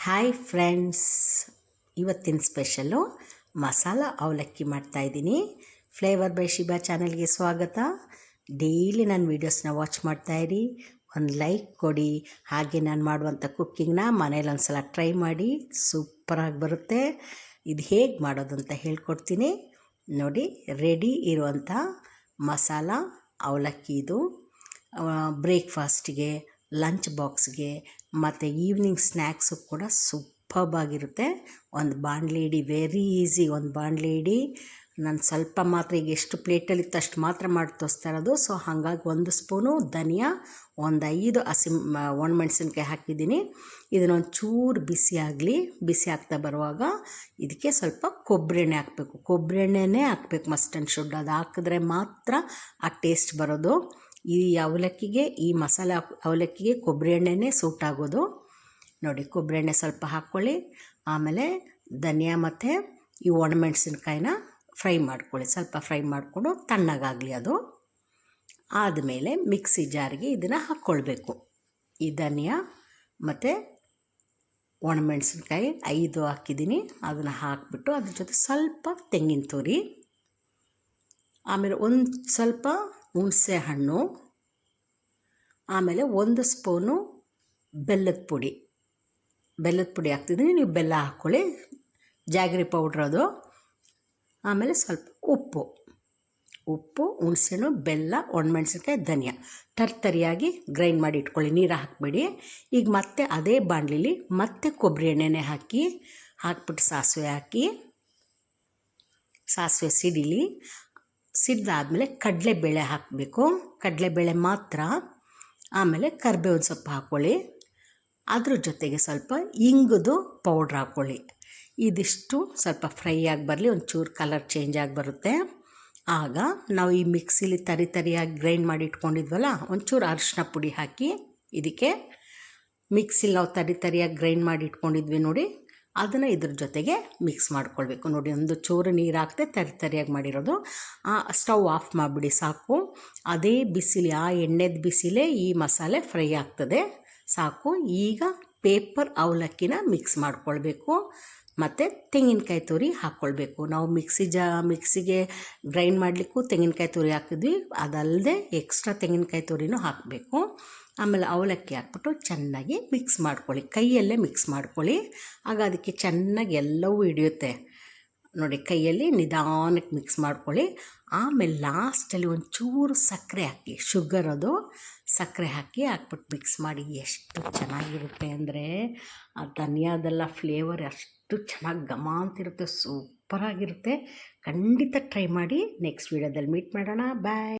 Hi friends, ಇವತ್ತಿನ special masala ಅವಲಕ್ಕಿ ಮಾಡ್ತಾಯಿದ್ದೀನಿ. ಫ್ಲೇವರ್ ಬೈ ಶಿಬಾ ಚಾನಲ್ಗೆ ಸ್ವಾಗತ. ಡೈಲಿ ನನ್ನ ವೀಡಿಯೋಸ್ನ ವಾಚ್ ಮಾಡ್ತಾಯಿರಿ, ಒಂದು ಲೈಕ್ ಕೊಡಿ. ಹಾಗೆ ನಾನು ಮಾಡುವಂಥ ಕುಕ್ಕಿಂಗ್ನ ಮನೇಲಿ ಒಂದು ಸಲ ಟ್ರೈ ಮಾಡಿ, ಸೂಪರಾಗಿ ಬರುತ್ತೆ. ಇದು ಹೇಗೆ ಮಾಡೋದು ಅಂತ ಹೇಳ್ಕೊಡ್ತೀನಿ ನೋಡಿ. ರೆಡಿ ಇರುವಂಥ ಮಸಾಲ ಅವಲಕ್ಕಿ ಇದು. ಬ್ರೇಕ್ಫಾಸ್ಟಿಗೆ, ಲಂಚ್ ಬಾಕ್ಸ್ಗೆ ಮತ್ತು ಈವ್ನಿಂಗ್ ಸ್ನ್ಯಾಕ್ಸು ಕೂಡ ಸೂಪರ್ಬಾಗಿರುತ್ತೆ. ಒಂದು ಬಾಣಲೆ ಇಡಿ, ವೆರಿ ಈಸಿ. ಒಂದು ಬಾಣಲೆ ಇಡಿ. ನಾನು ಸ್ವಲ್ಪ ಮಾತ್ರ, ಈಗ ಎಷ್ಟು ಪ್ಲೇಟಲ್ಲಿತ್ತು ಅಷ್ಟು ಮಾತ್ರ ಮಾಡಿ ತೋರಿಸ್ತಾ ಇರೋದು. ಸೊ ಹಾಗಾಗಿ 1 ಸ್ಪೂನು ಧನಿಯಾ, ಒಂದು 5 ಒಣಮೆಣಸಿನ್ಕಾಯಿ ಹಾಕಿದ್ದೀನಿ. ಇದನ್ನೊಂದು ಚೂರು ಬಿಸಿ ಆಗಲಿ. ಬಿಸಿ ಆಗ್ತಾ ಬರುವಾಗ ಇದಕ್ಕೆ ಸ್ವಲ್ಪ ಕೊಬ್ಬರಿ ಎಣ್ಣೆ ಹಾಕಬೇಕು. ಕೊಬ್ಬರಿ ಎಣ್ಣೆನೇ ಹಾಕಬೇಕು, ಮಸ್ಟ್ ಆ್ಯಂಡ್ ಶುಡ್. ಅದು ಹಾಕಿದ್ರೆ ಮಾತ್ರ ಆ ಟೇಸ್ಟ್ ಬರೋದು. ಈ ಅವಲಕ್ಕಿಗೆ, ಈ ಮಸಾಲೆ ಅವಲಕ್ಕಿಗೆ ಕೊಬ್ಬರಿ ಎಣ್ಣೆನೇ ಸೂಟ್ ಆಗೋದು ನೋಡಿ. ಕೊಬ್ಬರಿ ಎಣ್ಣೆ ಸ್ವಲ್ಪ ಹಾಕ್ಕೊಳ್ಳಿ. ಆಮೇಲೆ ಧನಿಯಾ ಮತ್ತು ಈ ಒಣಮೆಣಸಿನ್ಕಾಯಿನ ಫ್ರೈ ಮಾಡ್ಕೊಳ್ಳಿ. ಸ್ವಲ್ಪ ಫ್ರೈ ಮಾಡಿಕೊಂಡು ತಣ್ಣಗಾಗಲಿ. ಅದು ಆದಮೇಲೆ ಮಿಕ್ಸಿ ಜಾರಿಗೆ ಇದನ್ನು ಹಾಕ್ಕೊಳ್ಬೇಕು. ಈ ಧನಿಯಾ ಮತ್ತು ಒಣಮೆಣಸಿನ್ಕಾಯಿ 5 ಹಾಕಿದ್ದೀನಿ. ಅದನ್ನು ಹಾಕಿಬಿಟ್ಟು ಅದ್ರ ಜೊತೆ ಸ್ವಲ್ಪ ತೆಂಗಿನ ತುರಿ, ಆಮೇಲೆ ಒಂದು ಸ್ವಲ್ಪ ಹುಣಸೆ ಹಣ್ಣು, ಆಮೇಲೆ 1 ಸ್ಪೂನು ಬೆಲ್ಲದ ಪುಡಿ ಹಾಕ್ತಿದ್ದೀನಿ. ನೀವು ಬೆಲ್ಲ ಹಾಕ್ಕೊಳ್ಳಿ, ಜಾಗರಿ ಪೌಡ್ರ್ ಅದು. ಆಮೇಲೆ ಸ್ವಲ್ಪ ಉಪ್ಪು, ಹುಣಸೆಹಣ್ಣು, ಬೆಲ್ಲ, ಒಣಮೆಣಸಿನ್ಕಾಯಿ, ಧನಿಯಾ ತರಿಯಾಗಿ ಗ್ರೈಂಡ್ ಮಾಡಿ ಇಟ್ಕೊಳ್ಳಿ, ನೀರು ಹಾಕಬೇಡಿ. ಈಗ ಮತ್ತೆ ಅದೇ ಬಾಣಲಿಲಿ ಮತ್ತೆ ಕೊಬ್ಬರಿ ಎಣ್ಣೆನೇ ಹಾಕ್ಬಿಟ್ಟು ಸಾಸಿವೆ ಸಿಡಿಲಿ. ಸಿಡ್ದಾದ್ಮೇಲೆ ಕಡಲೆಬೇಳೆ ಹಾಕಬೇಕು, ಕಡಲೆಬೇಳೆ ಮಾತ್ರ. ಆಮೇಲೆ ಕರಿಬೇವಿನ ಸೊಪ್ಪು ಹಾಕ್ಕೊಳ್ಳಿ. ಅದ್ರ ಜೊತೆಗೆ ಸ್ವಲ್ಪ ಇಂಗುದು ಪೌಡ್ರ್ ಹಾಕ್ಕೊಳ್ಳಿ. ಇದಿಷ್ಟು ಸ್ವಲ್ಪ ಫ್ರೈ ಆಗಿ ಬರಲಿ, ಒಂಚೂರು ಕಲರ್ ಚೇಂಜ್ ಆಗಿ ಬರುತ್ತೆ. ಆಗ ನಾವು ಈ ಮಿಕ್ಸಿಲಿ ತರಿಯಾಗಿ ಗ್ರೈಂಡ್ ಮಾಡಿ ಇಟ್ಕೊಂಡಿದ್ವಲ್ಲ, ಒಂಚೂರು ಅರಿಶಿನ ಪುಡಿ ಹಾಕಿ ಇದಕ್ಕೆ ಮಿಕ್ಸಿಲಿ ನಾವು ತರಿಯಾಗಿ ಗ್ರೈಂಡ್ ಮಾಡಿ ಇಟ್ಕೊಂಡಿದ್ವಿ ನೋಡಿ, ಅದನ್ನು ಇದ್ರ ಜೊತೆಗೆ ಮಿಕ್ಸ್ ಮಾಡ್ಕೊಳ್ಬೇಕು ನೋಡಿ. ಒಂದು ಚೂರು ನೀರು ಹಾಕ್ತೆ ತರಿಯಾಗಿ ಮಾಡಿರೋದು. ಸ್ಟವ್ ಆಫ್ ಮಾಡಿಬಿಡಿ, ಸಾಕು. ಅದೇ ಬಿಸಿಲಿ, ಆ ಎಣ್ಣೆದ ಬಿಸಿಲೇ ಈ ಮಸಾಲೆ ಫ್ರೈ ಆಗ್ತದೆ, ಸಾಕು. ಈಗ ಪೇಪರ್ ಅವಲಕ್ಕಿನ ಮಿಕ್ಸ್ ಮಾಡ್ಕೊಳ್ಬೇಕು ಮತ್ತು ತೆಂಗಿನಕಾಯಿ ತುರಿ ಹಾಕ್ಕೊಳ್ಬೇಕು. ನಾವು ಮಿಕ್ಸಿಗೆ ಗ್ರೈಂಡ್ ಮಾಡಲಿಕ್ಕೂ ತೆಂಗಿನಕಾಯಿ ತುರಿ ಹಾಕಿದ್ವಿ, ಅದಲ್ಲದೆ ಎಕ್ಸ್ಟ್ರಾ ತೆಂಗಿನಕಾಯಿ ತುರಿನೂ ಹಾಕಬೇಕು. ಆಮೇಲೆ ಅವಲಕ್ಕಿ ಹಾಕ್ಬಿಟ್ಟು ಚೆನ್ನಾಗಿ ಮಿಕ್ಸ್ ಮಾಡ್ಕೊಳ್ಳಿ, ಕೈಯಲ್ಲೇ ಮಿಕ್ಸ್ ಮಾಡ್ಕೊಳ್ಳಿ. ಆಗ ಅದಕ್ಕೆ ಚೆನ್ನಾಗಿ ಎಲ್ಲವೂ ಹಿಡಿಯುತ್ತೆ ನೋಡಿ. ಕೈಯಲ್ಲಿ ನಿಧಾನಕ್ಕೆ ಮಿಕ್ಸ್ ಮಾಡ್ಕೊಳ್ಳಿ. ಆಮೇಲೆ ಲಾಸ್ಟಲ್ಲಿ ಒಂಚೂರು ಸಕ್ಕರೆ ಹಾಕಿ, ಶುಗರ್ ಅದು, ಸಕ್ಕರೆ ಹಾಕ್ಬಿಟ್ಟು ಮಿಕ್ಸ್ ಮಾಡಿ. ಎಷ್ಟು ಚೆನ್ನಾಗಿರುತ್ತೆ ಅಂದರೆ, ಆ ಧನಿಯಾದೆಲ್ಲ ಫ್ಲೇವರ್ ಅಷ್ಟು ಚೆನ್ನಾಗಿ ಘಮ ಅಂತಿರುತ್ತೆ, ಸೂಪರಾಗಿರುತ್ತೆ. ಖಂಡಿತ ಟ್ರೈ ಮಾಡಿ. ನೆಕ್ಸ್ಟ್ ವೀಡಿಯೋದಲ್ಲಿ ಮೀಟ್ ಮಾಡೋಣ. ಬಾಯ್.